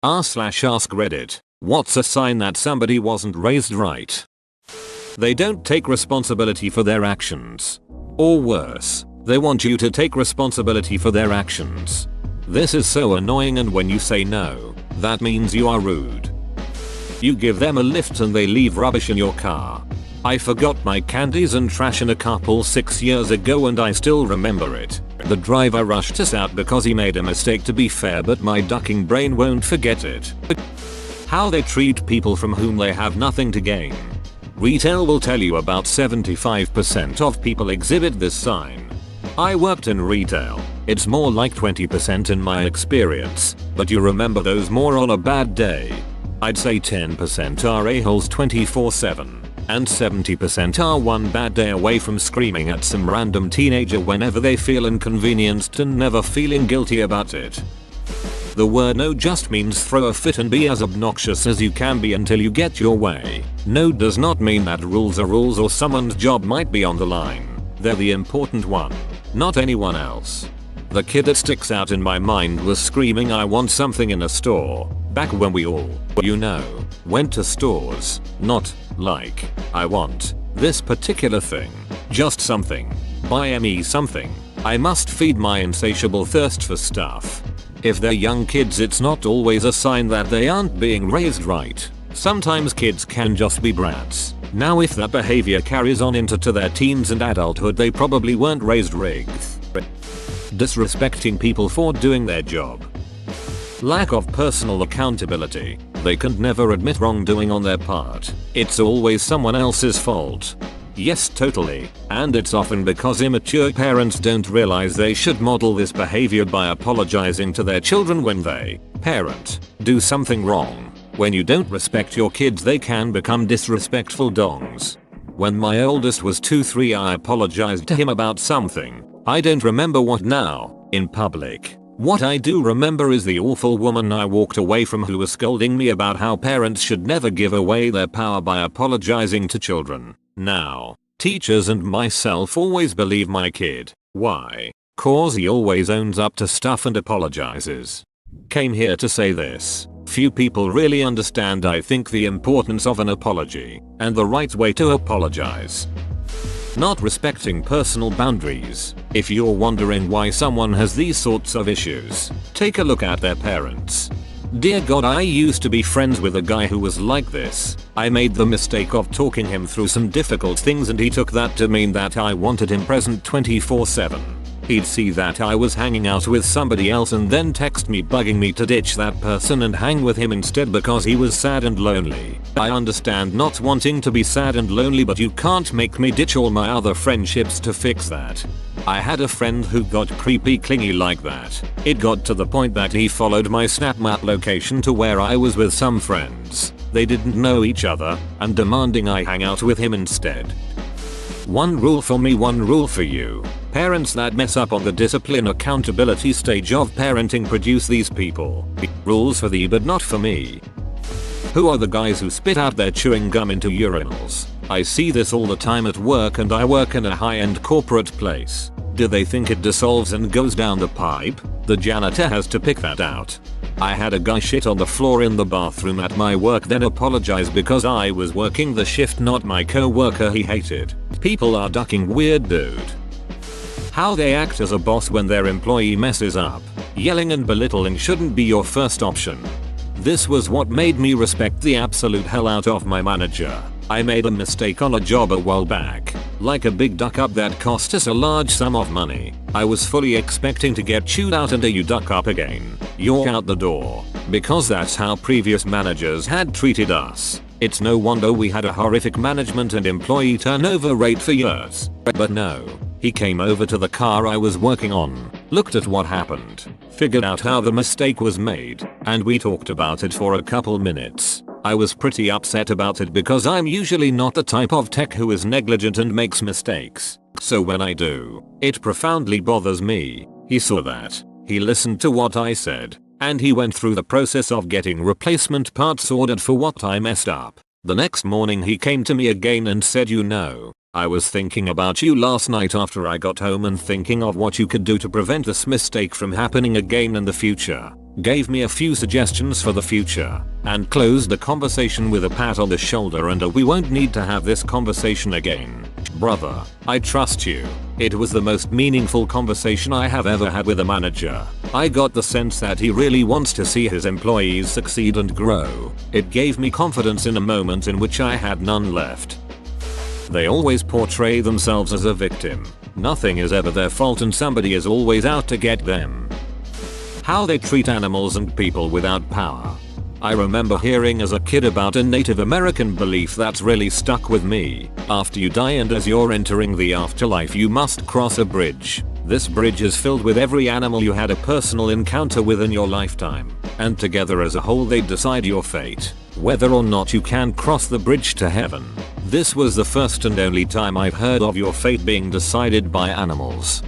r/ask Reddit. What's a sign that somebody wasn't raised right? They don't take responsibility for their actions. Or worse, they want you to take responsibility for their actions. This is so annoying, and when you say no, that means you are rude. You give them a lift and they leave rubbish in your car. I forgot my candies and trash in a carpool 6 years ago and I still remember it. The driver rushed us out because he made a mistake, to be fair, but my ducking brain won't forget it. How they treat people from whom they have nothing to gain. Retail will tell you about 75% of people exhibit this sign. I worked in retail. It's more like 20% in my experience, but you remember those more on a bad day. I'd say 10% are a-holes 24/7. And 70% are one bad day away from screaming at some random teenager whenever they feel inconvenienced and never feeling guilty about it. The word no just means throw a fit and be as obnoxious as you can be until you get your way. No does not mean that rules are rules or someone's job might be on the line. They're the important one, not anyone else. The kid that sticks out in my mind was screaming I want something in a store, back when we all, went to stores, not like, I want this particular thing, just something. Buy me something. I must feed my insatiable thirst for stuff. If they're young kids, it's not always a sign that they aren't being raised right. Sometimes kids can just be brats. Now if that behavior carries on into their teens and adulthood, they probably weren't raised rigged. Disrespecting people for doing their job. Lack of personal accountability. They can never admit wrongdoing on their part. It's always someone else's fault. Yes, totally. And it's often because immature parents don't realize they should model this behavior by apologizing to their children when they, parent, do something wrong. When you don't respect your kids, they can become disrespectful dongs. When my oldest was 2-3, I apologized to him about something. I don't remember what now, in public. What I do remember is the awful woman I walked away from who was scolding me about how parents should never give away their power by apologizing to children. Now, teachers and myself always believe my kid. Why? Cause he always owns up to stuff and apologizes. Came here to say this. Few people really understand, I think, the importance of an apology and the right way to apologize. Not respecting personal boundaries. If you're wondering why someone has these sorts of issues, take a look at their parents. Dear God, I used to be friends with a guy who was like this. I made the mistake of talking him through some difficult things and he took that to mean that I wanted him present 24/7. He'd see that I was hanging out with somebody else and then text me bugging me to ditch that person and hang with him instead because he was sad and lonely. I understand not wanting to be sad and lonely, but you can't make me ditch all my other friendships to fix that. I had a friend who got creepy clingy like that. It got to the point that he followed my Snap Map location to where I was with some friends. They didn't know each other and demanding I hang out with him instead. One rule for me, one rule for you. Parents that mess up on the discipline accountability stage of parenting produce these people. Rules for thee but not for me. Who are the guys who spit out their chewing gum into urinals? I see this all the time at work and I work in a high-end corporate place. Do they think it dissolves and goes down the pipe? The janitor has to pick that out. I had a guy shit on the floor in the bathroom at my work, then apologized because I was working the shift, not my co-worker he hated. People are ducking weird, dude. How they act as a boss when their employee messes up. Yelling and belittling shouldn't be your first option. This was what made me respect the absolute hell out of my manager. I made a mistake on a job a while back. Like a big duck up that cost us a large sum of money. I was fully expecting to get chewed out, and you duck up again, you're out the door. Because that's how previous managers had treated us. It's no wonder we had a horrific management and employee turnover rate for years. But no. He came over to the car I was working on, looked at what happened, figured out how the mistake was made, and we talked about it for a couple minutes. I was pretty upset about it because I'm usually not the type of tech who is negligent and makes mistakes. So when I do, it profoundly bothers me. He saw that. He listened to what I said, and he went through the process of getting replacement parts ordered for what I messed up. The next morning he came to me again and said, "You know, I was thinking about you last night after I got home and thinking of what you could do to prevent this mistake from happening again in the future. gave me a few suggestions for the future, and closed the conversation with a pat on the shoulder and a "we won't need to have this conversation again. Brother, I trust you." It was the most meaningful conversation I have ever had with a manager. I got the sense that he really wants to see his employees succeed and grow. It gave me confidence in a moment in which I had none left. They always portray themselves as a victim. Nothing is ever their fault and somebody is always out to get them. How they treat animals and people without power. I remember hearing as a kid about a Native American belief that's really stuck with me. After you die and as you're entering the afterlife, you must cross a bridge. This bridge is filled with every animal you had a personal encounter with in your lifetime, and together as a whole they decide your fate, whether or not you can cross the bridge to heaven. This was the first and only time I've heard of your fate being decided by animals.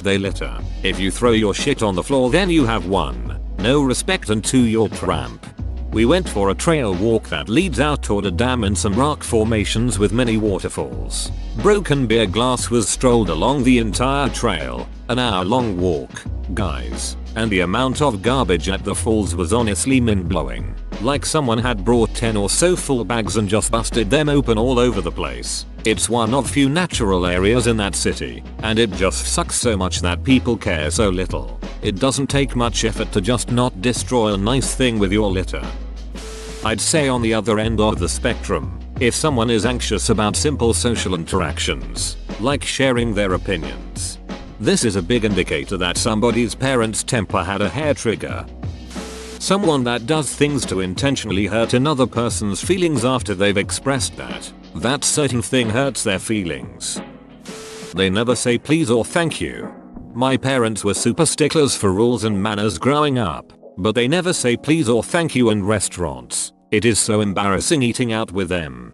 They litter. If you throw your shit on the floor, then you have 1. No respect, and 2, you're tramp. We went for a trail walk that leads out toward a dam and some rock formations with many waterfalls. Broken beer glass was strolled along the entire trail, an hour-long walk, guys, and the amount of garbage at the falls was honestly mind-blowing. Like someone had brought 10 or so full bags and just busted them open all over the place. It's one of few natural areas in that city, and it just sucks so much that people care so little. It doesn't take much effort to just not destroy a nice thing with your litter. I'd say on the other end of the spectrum, if someone is anxious about simple social interactions, like sharing their opinions, this is a big indicator that somebody's parents' temper had a hair trigger. Someone that does things to intentionally hurt another person's feelings after they've expressed that certain thing hurts their feelings. They never say please or thank you. My parents were super sticklers for rules and manners growing up, but they never say please or thank you in restaurants. It is so embarrassing eating out with them.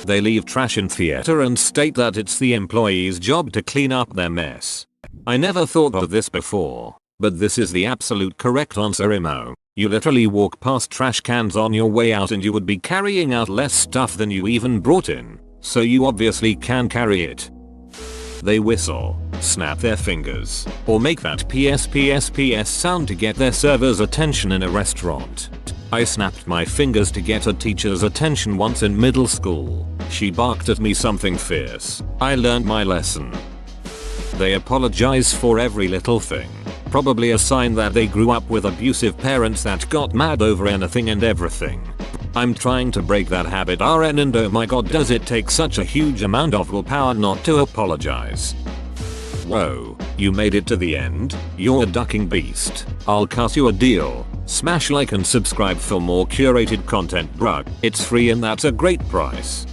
They leave trash in theater and state that it's the employee's job to clean up their mess. I never thought of this before, but this is the absolute correct answer, Imo. You literally walk past trash cans on your way out and you would be carrying out less stuff than you even brought in, so you obviously can carry it. They whistle, snap their fingers, or make that PS sound to get their server's attention in a restaurant. I snapped my fingers to get a teacher's attention once in middle school. She barked at me something fierce. I learned my lesson. They apologize for every little thing. Probably a sign that they grew up with abusive parents that got mad over anything and everything. I'm trying to break that habit, RN, and oh my god, does it take such a huge amount of willpower not to apologize. Whoa, you made it to the end? You're a ducking beast. I'll cut you a deal. Smash like and subscribe for more curated content, bruh. It's free and that's a great price.